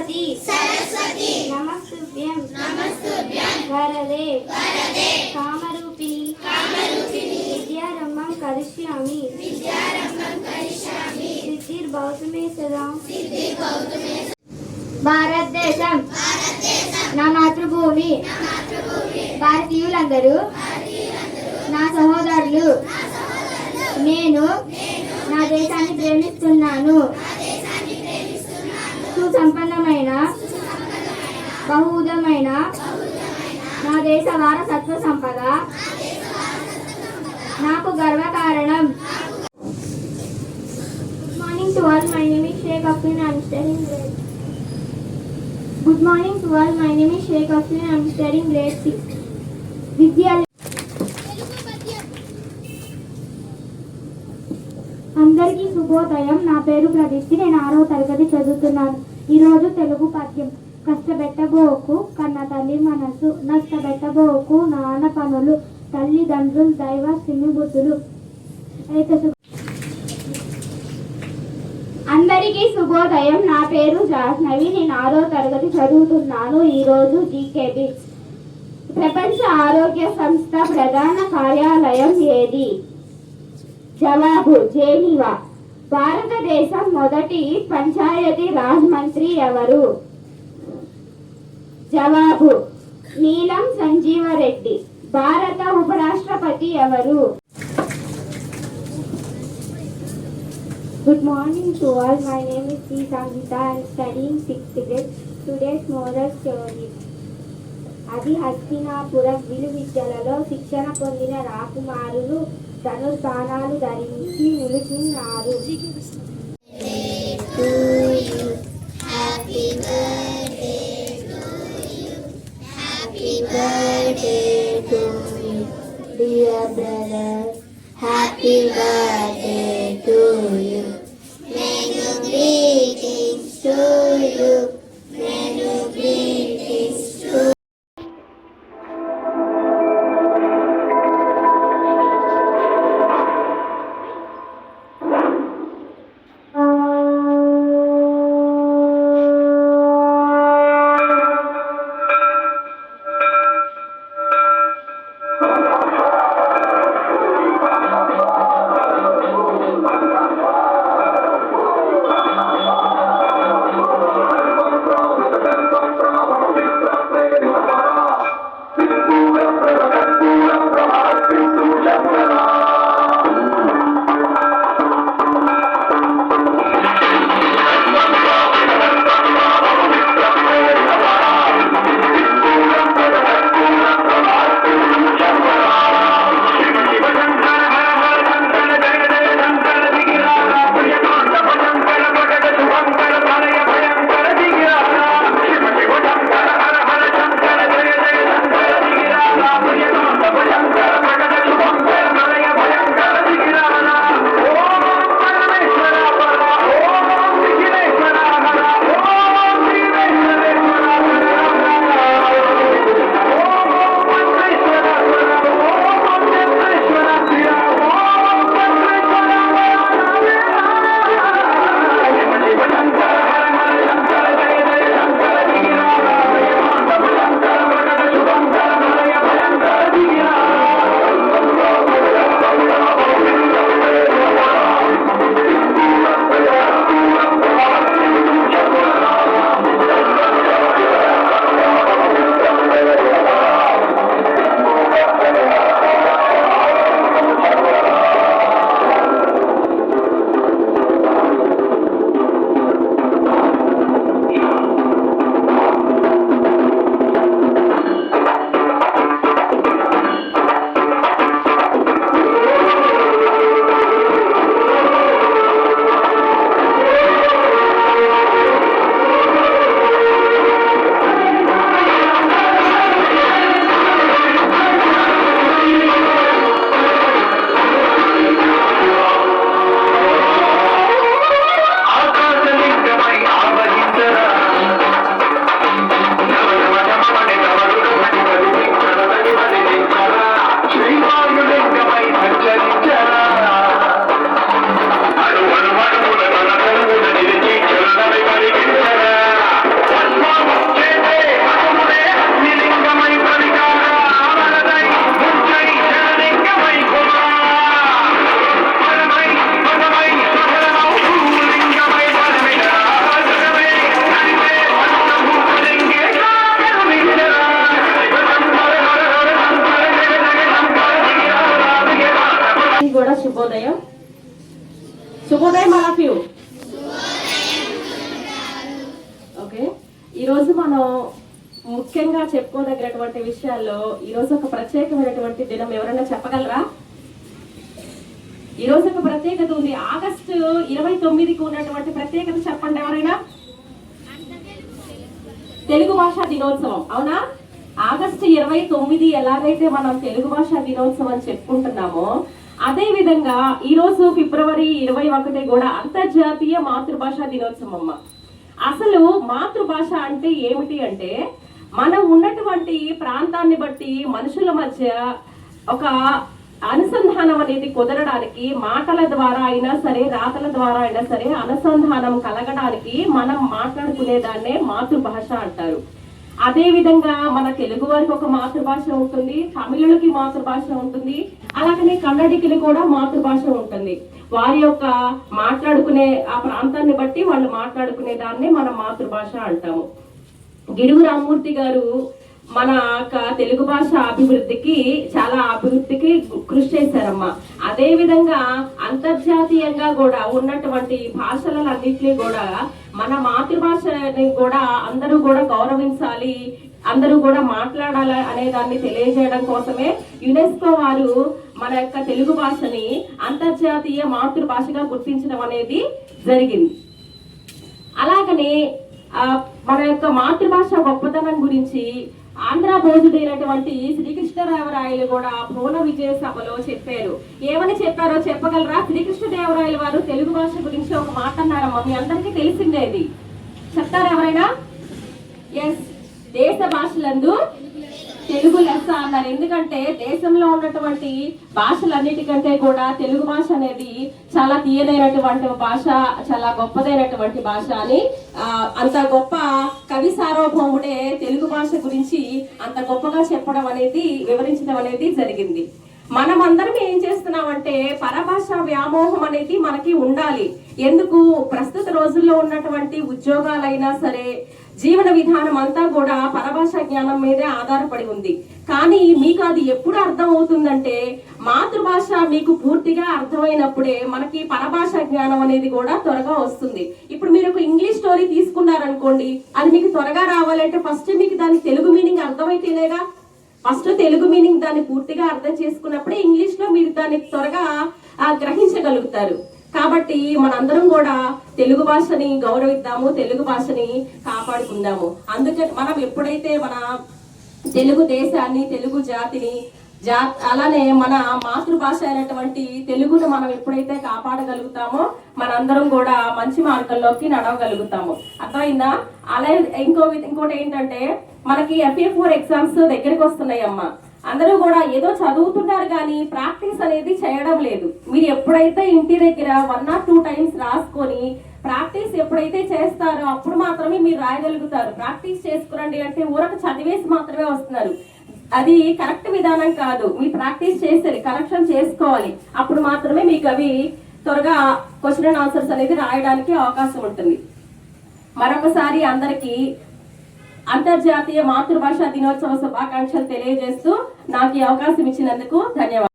सरस्वती नमस्तुभ्यं वरदे कामरूपिणी विद्यारम्भं करिष्यामि सिद्धिर्भवतु मे सदा। భారతదేశం నా మాతృభూమి. భారతీయులందరూ నా సహోదరులు. నేను నా దేశాన్ని ప్రేమిస్తున్నాను. సుసంపన్నమైన బహువిధమైన నా దేశ వారసత్వ సంపద నాకు గర్వకారణం. Good morning to all. My name is Sheikh Afreen. I am studying grade. Good morning to all. My name is Sheikh Afrin. I am studying grade 6. అందరికీ శుభోదయం. నా పేరు ప్రదీప్తి. నేను 6వ తరగతి చదువుతున్నాను. ఈరోజు తెలుగు పద్యం. కష్టపెట్టబోకు కన్న తల్లి మనసు, నష్టపెట్టబోకు నాన్న పనులు, తల్లిదండ్రులు దైవ సిమిబుద్ధులు. అందరికీ శుభోదయం. నా పేరు జాహ్నవి. నేను 6వ తరగతి చదువుతున్నాను. ఈరోజు జీకేబీ. ప్రపంచ ఆరోగ్య సంస్థ ప్రధాన కార్యాలయం ఏది? జవాబు జెనీవా. భారతదేశం మొదటి పంచాయతీ రాజ్ మంత్రి ఎవరు? జవాబు నీలం సంజీవరెడ్డి. భారత ఉపరాష్ట్రపతి ఎవరు? Good morning to all. My name is Sri Sangita. I am studying 6th grade. Today's moral story. అది హస్తినాపురం విలువిద్యలలో శిక్షణ పొందిన రాకుమారులు ధనుర్బాణాలు ధరించి నిలుచున్నారు. Dear brother, happy birthday to you. Many greetings to you. Many greetings to you. ఈరోజు మనం ముఖ్యంగా చెప్పుకోదగినటువంటి విషయాల్లో ఈరోజు ఒక ప్రత్యేకమైనటువంటి దినం. ఎవరైనా చెప్పగలరా? ఈరోజు ఒక ప్రత్యేకత ఉంది. ఆగస్టు 29కి ఉన్నటువంటి ప్రత్యేకత చెప్పండి ఎవరైనా. తెలుగు భాషా దినోత్సవం. అవునా? ఆగస్టు 29 ఎలాగైతే మనం తెలుగు భాషా దినోత్సవం అని చెప్పుకుంటున్నామో, అదే విధంగా ఈరోజు ఫిబ్రవరి 21 కూడా అంతర్జాతీయ మాతృభాషా దినోత్సవం అమ్మ. అసలు మాతృభాష అంటే ఏమిటి అంటే, మనం ఉన్నటువంటి ప్రాంతాన్ని బట్టి మనుషుల మధ్య ఒక అనుసంధానం అనేది కుదరడానికి మాటల ద్వారా అయినా సరే, రాతల ద్వారా అయినా సరే అనుసంధానం కలగడానికి మనం మాట్లాడుకునే దాన్నే మాతృభాష అంటారు. అదే విధంగా మన తెలుగు వారికి ఒక మాతృభాష ఉంటుంది, తమిళులకి మాతృభాష ఉంటుంది, అలాగనే కన్నడికులు కూడా మాతృభాష ఉంటుంది. వారి యొక్క మాట్లాడుకునే ఆ ప్రాంతాన్ని బట్టి వాళ్ళు మాట్లాడుకునే దాన్ని మనం మాతృభాష అంటాము. గిడుగు రామ్మూర్తి గారు మన తెలుగు భాష అభివృద్ధికి కృషి చేశారమ్మా. అదే విధంగా అంతర్జాతీయంగా కూడా ఉన్నటువంటి భాషలన్నింటినీ కూడా మన మాతృభాషని కూడా అందరూ కూడా గౌరవించాలి, అందరూ కూడా మాట్లాడాలి అనే దాన్ని తెలియజేయడం కోసమే యునెస్కో వారు మన యొక్క తెలుగు భాషని అంతర్జాతీయ మాతృభాషగా గుర్తించడం అనేది జరిగింది. అలాగనే మన యొక్క మాతృభాష గొప్పతనం గురించి ఆంధ్ర భోజుడైనటువంటి శ్రీకృష్ణదేవరాయలు కూడా పూర్ణ విజయ సభలో చెప్పారు. ఏమని చెప్పారో చెప్పగలరా? శ్రీకృష్ణదేవరాయలు వారు తెలుగు భాష గురించి ఒక మాట అన్నారమ్మా. మీ అందరికీ తెలిసిందేది, చెప్తారా ఎవరైనా? ఎస్, దేశ భాషలందు తెలుగు లెస్స అన్నారు. ఎందుకంటే దేశంలో ఉన్నటువంటి భాషలన్నిటికంటే కూడా తెలుగు భాష అనేది చాలా తీయదైనటువంటి భాష, చాలా గొప్పదైనటువంటి భాష అని అంత గొప్ప కవి సార్వభౌముడే తెలుగు భాష గురించి అంత గొప్పగా చెప్పడం అనేది, వివరించడం అనేది జరిగింది. మనం అందరం ఏం చేస్తున్నామంటే పరభాష వ్యామోహం అనేది మనకి ఉండాలి. ఎందుకు? ప్రస్తుత రోజుల్లో ఉన్నటువంటి ఉద్యోగాలైనా సరే, జీవన విధానం అంతా కూడా పరభాష జ్ఞానం మీదే ఆధారపడి ఉంది. కానీ మీకు అది ఎప్పుడు అర్థం అవుతుందంటే, మాతృభాష మీకు పూర్తిగా అర్థమైనప్పుడే మనకి పరభాష జ్ఞానం అనేది కూడా త్వరగా వస్తుంది. ఇప్పుడు మీరు ఒక ఇంగ్లీష్ స్టోరీ తీసుకున్నారనుకోండి, అది మీకు త్వరగా రావాలంటే ఫస్ట్ మీకు దాని తెలుగు మీనింగ్ అర్థమైతేనేగా. ఫస్ట్ తెలుగు మీనింగ్ దాన్ని పూర్తిగా అర్థం చేసుకున్నప్పుడే ఇంగ్లీష్ లో మీరు దాన్ని త్వరగా గ్రహించగలుగుతారు. కాబట్టి మనందరం కూడా తెలుగు భాషని గౌరవిద్దాము, తెలుగు భాషని కాపాడుకుందాము. అందుకే మనం ఎప్పుడైతే మన తెలుగు దేశాన్ని, తెలుగు జాతిని, అలానే మన మాతృభాష అయినటువంటి తెలుగును మనం ఎప్పుడైతే కాపాడగలుగుతామో మనందరం కూడా మంచి మార్గంలోకి నడవగలుగుతాము. అర్థమైందా? అలాగే ఇంకోటి ఏంటంటే, మనకి FA4 ఎగ్జామ్స్ దగ్గరికి వస్తున్నాయి అమ్మా. అందరూ కూడా ఏదో చదువుతున్నారు కానీ ప్రాక్టీస్ అనేది చేయడం లేదు. మీరు ఎప్పుడైతే ఇంటి దగ్గర 1 or 2 టైమ్స్ రాసుకొని ప్రాక్టీస్ ఎప్పుడైతే చేస్తారో అప్పుడు మాత్రమే మీరు రాయగలుగుతారు. ప్రాక్టీస్ చేసుకురండి అంటే ఊరకు చదివేసి మాత్రమే వస్తున్నారు. అది కరెక్ట్ విధానం కాదు. మీరు ప్రాక్టీస్ చేసేది కరెక్షన్ చేసుకోవాలి. అప్పుడు మాత్రమే మీకు అవి త్వరగా క్వశ్చన్ అండ్ ఆన్సర్స్ అనేది రాయడానికి అవకాశం ఉంటుంది. మరొకసారి అందరికీ అంతర్జాతీయ మాతృభాషా దినోత్సవ శుభాకాంక్షలు తెలియజేస్తూ నాకు ఈ అవకాశం ఇచ్చినందుకు ధన్యవాదాలు.